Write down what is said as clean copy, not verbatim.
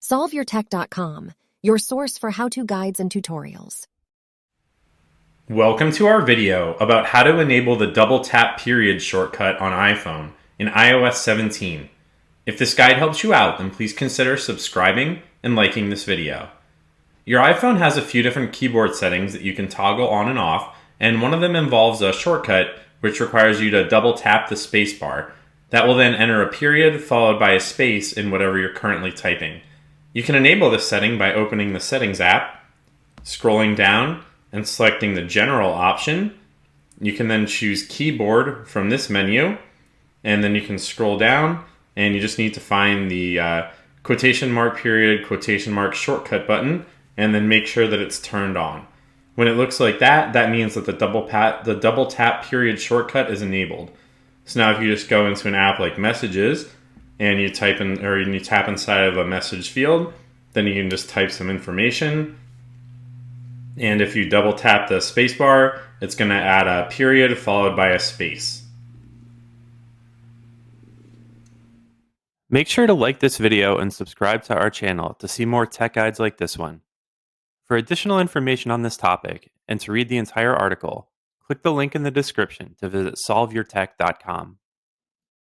SolveYourTech.com, your source for how-to guides and tutorials. Welcome to our video about how to enable the double tap period shortcut on iPhone in iOS 17. If this guide helps you out, then please consider subscribing and liking this video. Your iPhone has a few different keyboard settings that you can toggle on and off, and one of them involves a shortcut which requires you to double tap the spacebar. That will then enter a period followed by a space in whatever you're currently typing. You can enable this setting by opening the Settings app, scrolling down, and selecting the General option. You can then choose Keyboard from this menu, and then you can scroll down, and you just need to find the quotation mark period, quotation mark shortcut button, and then make sure that it's turned on. When it looks like that, that means that the double tap period shortcut is enabled. So now if you just go into an app like Messages, and you type in, or you tap inside of a message field, then you can just type some information. And if you double tap the spacebar, it's going to add a period followed by a space. Make sure to like this video and subscribe to our channel to see more tech guides like this one. For additional information on this topic and to read the entire article, click the link in the description to visit solveyourtech.com.